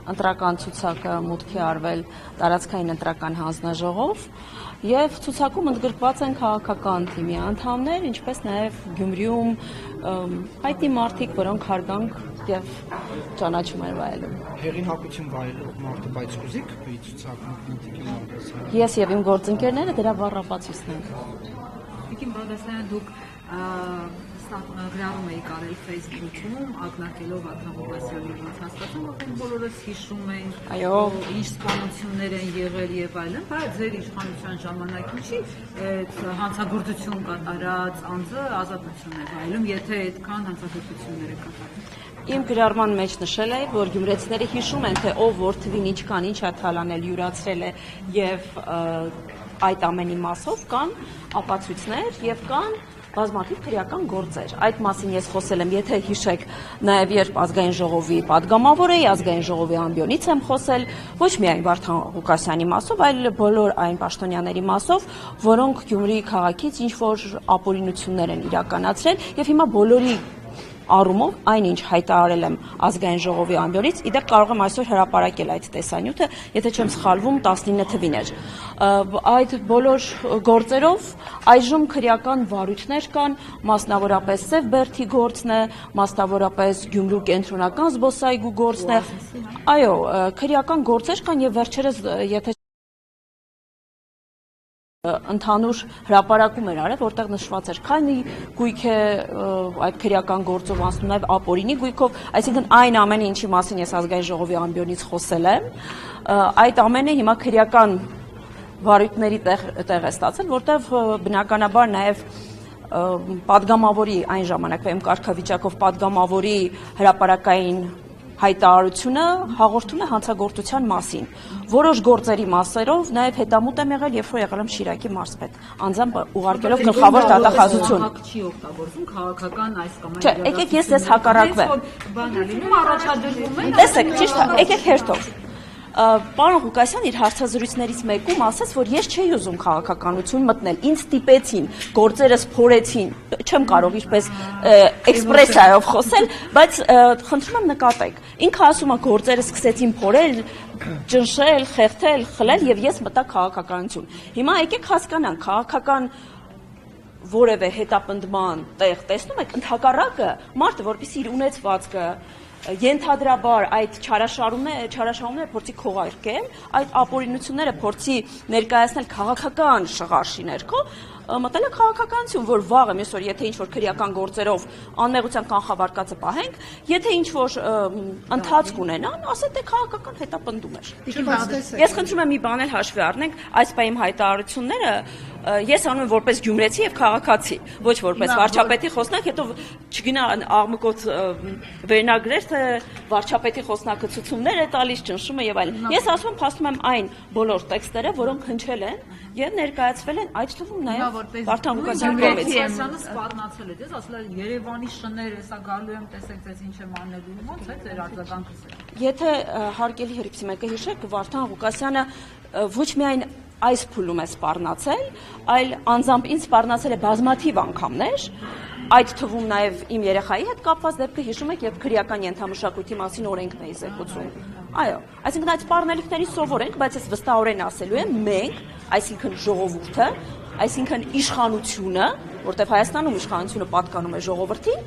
Ընտրական ցուցակը մուտքի արվել տարածքային ընտրական հանձնաժողով եւ ցուցակում ընդգրկված են քաղաքական թիմի անդամներ, ինչպես նաեւ Գյումրիում հայտնի մարդիկ, որոնք հարգանք եւ ճանաչում են վայելում։ Հեղինակություն վայելող մարդը, բայց կուզիք ի ցուցակում մուտքի արվեցնել։ Ես եւ իմ գործընկերները դրա բառապացույցն ենք։ Տիկին Բաղդասարյան, դուք գրառում էի կարել Facebook-ում, ակնարկելով Ադամ Ղուկասյանի ոնց հասկացում, որ բոլորս հիշում ենք, ինչ սպանություններ են եղել եւ այլն, բայց ձեր իշխանության ժամանակին չի հանցագործություն կատարած անձը ազատություն է վայելում, եթե այդքան հանցագործություններ է կատարել։ Իմ գրառման մեջ նշել է, որ գյումրեցիները հիշում են, թե ով որդվին ինչքան ինչ է թալանել, յուրացրել է եւ այդ ամենի մասով կան ապացույցներ եւ կան բազմաթիվ քրեական գործեր։ Այդ մասին ես խոսել եմ, եթե հիշեք, նաև երբ ազգային ժողովի падգամավոր էի, ազգային ժողովի ամբիոնից եմ խոսել, ոչ միայն Վարդան Ղուկասյանի մասով, այլ բոլոր այն պաշտոնյաների մասով, որոնք Գյումրի քաղաքից ինչ-որ ապօրինություններ են իրականացրել, եւ հիմա բոլորի առումով այնինչ հայտարարել եմ ազգային ժողովի ամբիոնից, իդեպ կարող եմ այսօր հրապարակել այդ տեսանյութը, եթե չեմ սխալվում 19 թվին էր։ Այդ բոլոր գործերով այժմ քրեական վարույթներ կան, մասնավորապես Սև Բերդի գործն է, մասնավորապես Գյումրու կենտրոնական զբոսայգու գործն է։ Այո, քրեական գործեր կան եւ վերջերս եթե ընդհանուր հրապարակում էր արել, որտեղ նշված էր քանի գույք է այդ քրեական գործով անցնում, նաև ապօրինի գույքով, այսինքն այն ամենը, ինչի մասին ես ազգային ժողովի ամբիոնից խոսել եմ, այդ ամենը հիմա քրեական վարույթների տեղ է ստացել, որտեղ բնականաբար նաև падգամավորի այն ժամանակվա իմ կարգավիճակով падգամավորի հրապարակային հայտարարությունը հաղորդում է հանցագործության մասին։ Որոշ գործերի մասերով նաև հետամուտ եմ եղել, երբ որ եղել եմ Շիրակի մարզպետ, անձամբ ուղարկելով գլխավոր դատախազություն։ Չի օգտագործում քաղաքական այս կամ այն։ Չէ, եկեք ես ձեզ հակառակվեմ։ Բան է լինում, առաջադրվում է։ Տեսեք, ճիշտ է, եկեք հերթով։ Պարոն Ղուկասյան իր հարցազրույցներից մեկում ասաց, որ ես չէի ուզում քաղաքականություն մտնել, ինձ ստիպեցին, գործերս փորեցին, չեմ կարող ինչպես էքսպրեսիայով խոսել, բայց խնդրում եմ նկատեք, ինքը ասում է գործերս սկսեցին փորել, ճնշել, խեղդել, խլել եւ ես մտա քաղաքականություն։ Հիմա եկեք հասկանանք, քաղաքական որևէ հետապնդման տեղ տեսնում եք, ընդհակառակը մարդը, որպեսզի իր ունեցվածքը ենթադրաբար այդ չարաշահումները փորձի քողարկել, այդ ապօրինությունները փորձի ներկայացնել քաղաքական շղարշի ներքո, մտել է քաղաքականություն, որ վաղը մյուսօր, եթե ինչ-որ քրեական գործերով անմեղության կանխավարկածը պահենք, եթե ինչ-որ ընթացք ունենան, ասեն թե քաղաքական հետապնդում էր։ Ես խնդրում եմ մի բան էլ հաշվի առնենք, այս պահի հայտարարությունները ես անում եմ որպես գյումրեցի եւ քաղաքացի, ոչ որպես վարչապետի խոսնակ, հետո չգնա աղմկոտ վերնագրեր, թե վարչապետի խոսնակը ցուցումներ է տալիս, ճնշում է եւ այլն։ Ես ասում եմ, փաստում եմ այն բոլոր տեքստերը, որոնք հնչել են եւ ներկայացվել են, այդ թվում նաեւ Վարդան Ղուկասյանի կողմից։ Ղուկասյանը սպառնացել է, դες ասել է Երևանի շները, հեսա գալու եմ, տեսեք ձեզ ինչ եմ անելու, ո՞նց է ձեր արձագանքը։ Եթե հարգելի հերիքսի մեկը հիշեք, Վարդան Ղուկասյանը ոչ միայն այս փուլում է սպառնացել, այլ անձամբ ինձ սպառնացել է բազմաթիվ անգամներ, այդ թվում նաև իմ երեխայի հետ կապված դեպքը հիշում եք, երբ քրեական ենթամշակույթի մասին օրենքն էի զեկուցում։ Այո, այսինքն այդ սպառնալիքների սովոր ենք, բայց ես վստահորեն ասելու եմ, մենք, այսինքն ժողովուրդը, այսինքն իշխանությունը, որտեղ Հայաստանում իշխանությունը պատկանում է ժողովրդին,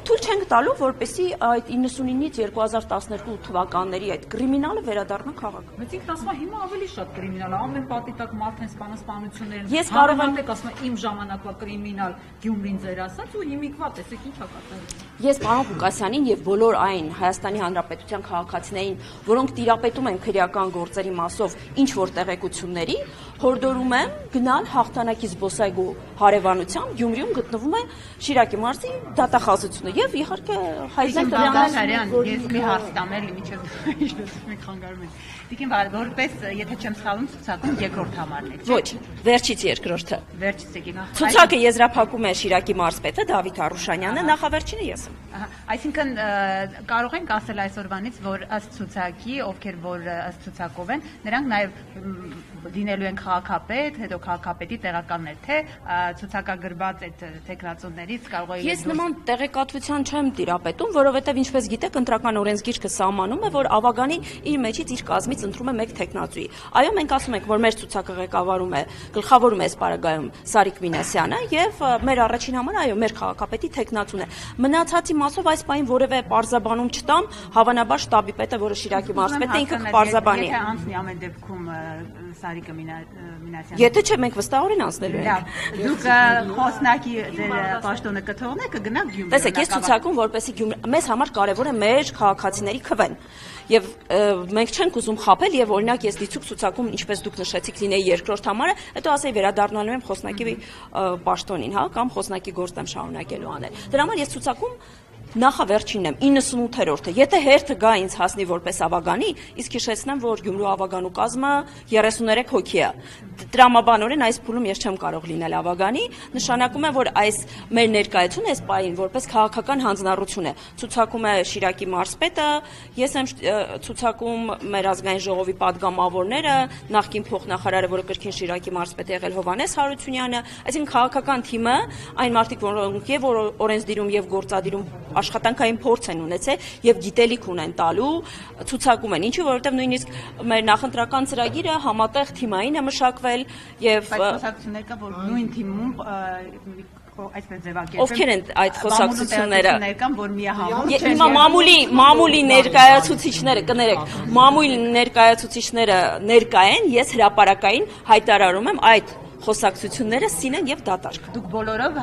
թույլ չենք տալու, որպեսզի այդ 99-ից 2012 թվականների այդ կրիմինալը վերադառնա քաղաք։ Բայց ինքն ասում է հիմա ավելի շատ կրիմինալ է, ամեն պատիտակ մարդ են սպանություններ են։ Ես կարող եմ ասում եմ իմ ժամանակվա կրիմինալ Գյումրին ձեր ասած ու հիմիկվա տեսեք ինչ է կատարվում։ Ես պարոն Ղուկասյանին եւ բոլոր այն Հայաստանի Հանրապետության քաղաքացիներին, որոնք տիրապետում են քրեական գործերի մասով ինչ որ տեղեկությունների, հորդորում եմ գնալ հաղթանակի զբոսայգու հարևանությամբ Գյումրիում գտնվում է Շիրակի մարզի դատախազությունը եւ իհարկե հայտնի Բաղդասարյան, ես մի հարց տամ էլի միջև մի խանգարում եմ։ Տիկին որպես եթե չեմ սխալվում ցուցակում երկրորդ համարն եք։ Ոչ, վերջից երկրորդը։ Վերջից եկին։ Ցուցակը եզրափակում է Շիրակի մարզպետը Դավիթ Արուշանյանը, նախավերջինը ես եմ։ Այսինքն կարող ենք ասել այսօրվանից, որ ըստ ցուցակի, ովքեր որ ըստ ցուցակով են, նրանք նաև լինելու են քաղաքապետ, հետո քաղաքապետի տեղականներ, թե ցուցակագրված այդ տեխնացուներից կարող է։ Ես նման տեղեկատվություն խոսակցության չեմ տիրապետում, որովհետև ինչպես գիտեք, ընտրական օրենսգիրքը սահմանում է, որ Ավագանին իր մեջից իր կազմից ընտրում է մեկ թեկնածուի։ Այո, մենք ասում ենք, որ մեր ցուցակը ղեկավարում է, գլխավորում է այս պարագայում Սարիկ Մինասյանը եւ մեր առաջին համար, այո, մեր քաղաքապետի թեկնածուն է։ Մնացածի մասով այս պահին որևէ պարզաբանում չտամ, հավանաբար շտաբի պետը, որը Շիրակի մարզպետը ինքը կպարզաբանի։ Եթե անցնի ամեն դեպքում Սարիկը Մինասյանը։ Եթե չէ, մենք վստահորեն անցնելու ենք։ Դուք խոսնակի ձեր պաշտոնը կթողնեք, կգնաք Գյումրի։ Տեսեք, ես ցուցակում որպեսի մեզ համար կարևոր է մեր քաղաքացիների քվեն։ Եվ մենք չենք ուզում խաբել եւ օրինակ ես դիցուկ ցուցակում ինչպես դուք նշեցիք լինեի երկրորդ համարը, հետո ասեի վերադառնալու եմ խոսնակի պաշտոնին, հա, կամ խոսնակի գործն եմ շարունակելու անել։ Դրա համար ես ցուցակում նախավերջինն եմ 98-րդը։ Եթե հերթը գա ինձ հասնի որպես Ավագանի, իսկ հիշեցնեմ, որ Գյումրու Ավագանու կազմը 33 հոգի է։ Տրամաբանորեն այս փուլում ես չեմ կարող լինել Ավագանի, նշանակում է, որ այս մեր ներկայությունը այս պահին որպես քաղաքական հանձնառություն է։ Ցուցակում է Շիրակի մարզպետը, ես եմ ցուցակում մեր ազգային ժողովի падգամավորները, նախկին փոխնախարարը, որը կրկին Շիրակի մարզպետ է եղել Հովհաննես Հարությունյանը, այսինքն քաղաքական թիմը, այն մարդիկ, որոնք եւ օրենսդիրում եւ գործադիրում աշխատանքային փորձ են ունեցել եւ գիտելիք ունեն տալու, ցուցակում են, ինչու որովհետեւ նույնիսկ մեր նախընտրական ծրագիրը համատեղ թիմային է մշակվել եւ խոսակցություններ կա, որ նույն թիմում այսպես ձևակերպել։ Ովքեր են այդ խոսակցությունները կան, որ միահամուռ չէ։ Հիմա մամուլի ներկայացուցիչները, կներեք, մամուլի ներկայացուցիչները ներկա են, ես հրապարակային հայտարարում եմ այդ խոսակցությունները սին են եւ դատարկ։ Դուք բոլորով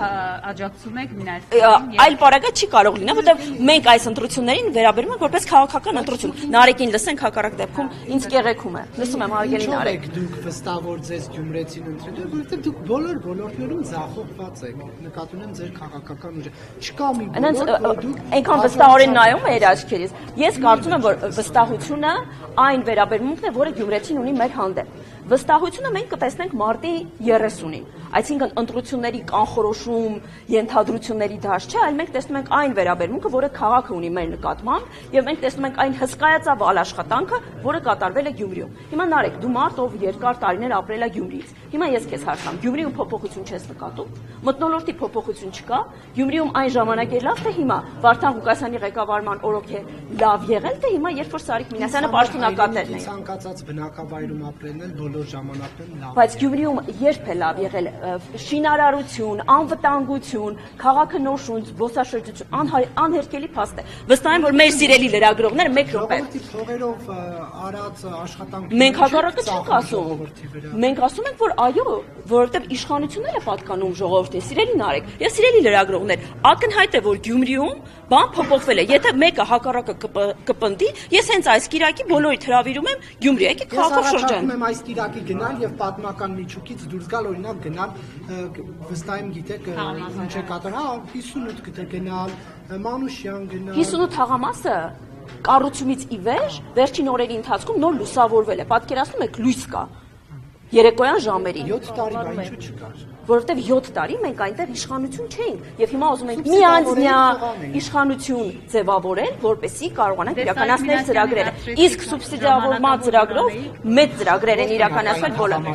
աջակցում եք Մինասյանին։ Այլ պարագա չի կարող լինել, որովհետեւ մենք այս ընտրություններին վերաբերում ենք որպես քաղաքական ընտրություն։ Նարեկին լսենք, հակառակ դեպքում ինձ կեղեքում է։ Լսում եմ հարգելի Նարեկ։ Դուք վստահ որ ձեզ Գյումրեցին ընտրել, որովհետեւ դուք բոլոր ոլորտներում ձախողված եք։ Նկատի ունեմ ձեր քաղաքական ուժը։ Չկա մի ոլորտ, դուք այնքան վստահորեն նայում եք աչքերից։ Ես կարծում եմ, որ վստահությունը այն վերաբերմունքն է, որը Գյումրեցին ունի մեր հանդեպ։ Վստահությունը մենք կտեսնենք մարտի 30-ին, այսինքն ընտրությունների կանխորոշում, ենթադրությունների դաշտ չէ, այլ մենք տեսնում ենք այն վերաբերմունքը, որը քաղաքը ունի մեր նկատմամբ, եւ մենք տեսնում ենք այն հսկայածավ աշխատանքը, որը կատարվել է Գյումրիում։ Հիմա Նարեկ, դու մարդ, ով երկար տարիներ ապրել է Գյումրիից։ Հիմա ես քեզ հարցամ, Գյումրիում փոփոխություն չես նկատում։ Մթնոլորտի փոփոխություն չկա։ Գյումրիում այն ժամանակ էր լավ, թե հիմա Վարդան Ղուկասյանի ղեկավարման օրոք է լավ եղել, թե հիմա երբ որ Սարիկ Մինասյանը պաշտոնակատերն է։ Ցանկացած բնակավայրում ապրելն էլ բոլոր ժամանակներում լավ։ Բայց Գյումրիում երբ է լավ եղել շինարարություն, անվտանգություն, քաղաքը նորշուն, զբոսաշրջություն, անհերքելի փաստ է։ Վստահ եմ, որ մեր սիրելի լրագրողները մեկ րոպե փողերով արած աշխատանք։ Մենք հակառակը չենք ասում։ Մենք ասում ենք, որ այո, որովհետև իշխանությունները պատկանում ժողովրդին, սիրելի Նարեկ, եւ սիրելի լրագրողներ, ակնհայտ է, որ Գյումրիում բան փոփոխվել է։ Եթե մեկը հակառակը կպնդի, ես հենց այս կիրակի բոլորիդ հրավիրում եմ Գյումրի, եկեք քաղաքով շրջան։ Ես այս կիրակի գնալ եւ պատմական միջուկից դուրս գալ, օրինակ գնալ, վստահ եմ գիտեք ինչ է կատարել, հա 58 գնալ, Մանուշյան գնալ։ 58 թաղամասը կառուցումից ի վեր վերջին օրերի ընթացքում նոր լուսավորվել է։ Պատկերացնում եք, լույս կա երեկոյան ժամերին։ 7 տարի բա ինչու չկար։ Որովհետև 7 տարի մենք այնտեղ իշխանություն չէինք եւ հիմա ուզում ենք միանձնյա իշխանություն ձևավորել, որպեսզի կարողանանք իրականացնել ծրագրերը։ Իսկ սուբսիդիավորման ծրագրով մեծ ծրագրեր են իրականացվել բոլորը։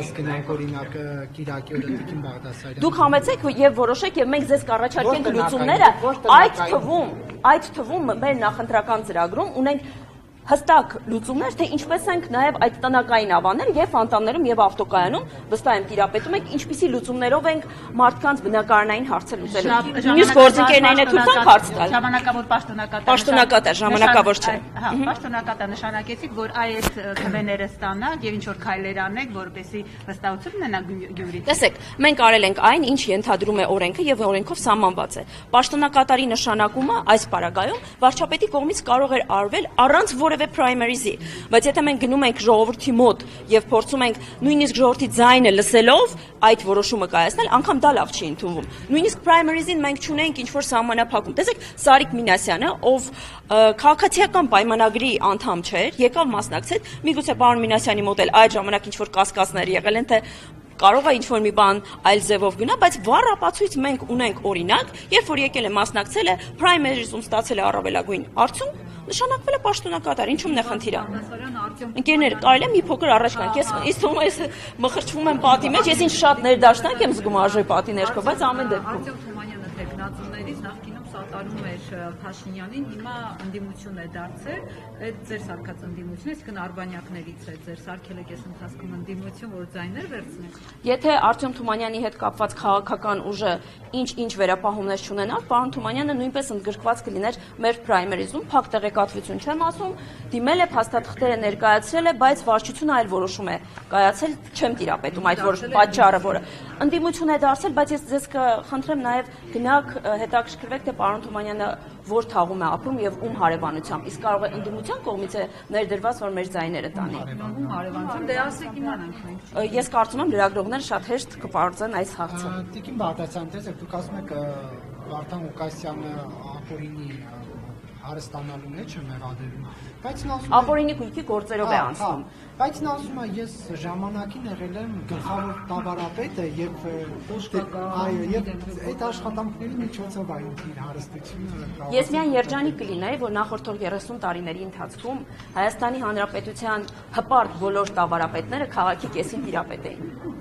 Օրինակ Կիրակի օրը Տիկին Բաղդասարյան։ Դուք համեցեք եւ որոշեք եւ մենք ձեզ կառաջարկենք լուծումները, այդ թվում մեր նախընտրական ծրագրում ունենք հստակ լուծումներ, թե ինչպես ենք նաև այդ տնակային ավաներ եւ ֆանտաններում եւ ավտոկայանում վստահ եմ տիրապետում եք ինչպիսի լուծումներով ենք մարդկանց բնակարանային հարցը լուծել։ Նույնիսկ գործընկերներին է թույլ տանք հարց տալ։ Ժամանակավոր պաշտոնակատար, ժամանակավոր չէ։ Հա, պաշտոնակատար նշանակեցիք, որ այդ քվեները ստանաք եւ ինչ որ քայլեր անեք, որպեսզի վստահություն ունենաք Գյումրի։ Տեսեք, մենք արել ենք այն, ինչ ենթադրում է օրենքը եւ օրենքով սահմանված է։ Պաշտոնակատարի նշանակումը այս պարագայում վարչապետի կողմից կարող էր արվել առանց որևէ primary-ի, բայց եթե մենք գնում ենք ժողովրդի մոտ եւ փորձում ենք նույնիսկ ժողովրդի ձայնը լսելով այդ որոշումը կայացնել, անգամ դա լավ չի ընդունվում։ Նույնիսկ primary-ին մենք չունենք ինչ որ սահմանափակում։ Տեսեք, Սարիկ Մինասյանը, ով քաղաքացիական պայմանագրի անդամ չէր, եկավ մասնակցեց, միգուցե պարոն Մինասյանի մոտ էլ այդ ժամանակ ինչ որ կասկածներ եղել են, թե կարող է ինչ-որ մի բան այլ ձևով գնա, բայց վառ ապացույց մենք ունենք օրինակ, երբ որ եկել է մասնակցել է primary-ում ստացել է առավելագույն արդյունք, նշանակվել է պաշտոնակատար, ինչու՞մն է խնդիրը։ Ընկերներ, կարելի է մի փոքր առաջ գանք, ես թվում է մխրճվում եմ պատի մեջ, ես ինչ շատ ներդաշնակ եմ զգում արժե պատի ներքո, բայց ամեն դեպքում Թումանյանը տեխնացուներից նախկինում կատարում էր Փաշինյանին, հիմա ընդդիմություն է դարձել, այդ ձեր սարքած ընդդիմությունը, այսինքն արբանյակներից է ձեր սարքել եք այս ընթացքում ընդդիմություն, որ ձայներ վերցնեք։ Եթե Արտյոմ Թումանյանի հետ կապված քաղաքական ուժը ինչ վերապահումներ չունենար, պարոն Թումանյանը նույնպես ընդգրկված կլիներ մեր պրայմերիզում, փակ տեղեկատվություն չեմ ասում, դիմել է, փաստաթղթերը ներկայացրել է, բայց վարչությունը այլ որոշում է կայացել, չեմ տիրապետում այդ պատճառը, որը ընդդիմություն է դարձել, բայց ես ձեզ կխնդրեմ նաև գնաք հետաքրքրվեք, թե պարոն Թումանյանը որ թաղում է ապրում եւ ում հարևանությամբ, իսկ կարող է ընդդիմության կողմից է ներդրված, որ մեր ձայները տանի։ Ում հարևանությամբ, դե ասեք իմանանք մենք։ Ես կարծում եմ լրագրողները շատ հեշտ կպարզեն այս հարցը։ Տիկին Բաղդասյան, տեսեք, դուք ասում եք Վարդան Ղուկասյանը ապօրինի հարստանալու մեջ է մեղադրում, բայց նա ասում է ապօրինի գույքի գործերով է անցնում։ Բայց նա ասում է ես ժամանակին եղել եմ գլխավոր տավարապետը եւ այդ աշխատանքների միջոցով այն իր հարստությունը։ Ես միայն երջանիկ կլինեի, որ նախորդող 30 տարիների ընթացքում Հայաստանի Հանրապետության հպարտ բոլոր տավարապետները քաղաքի կեսին տիրապետեին։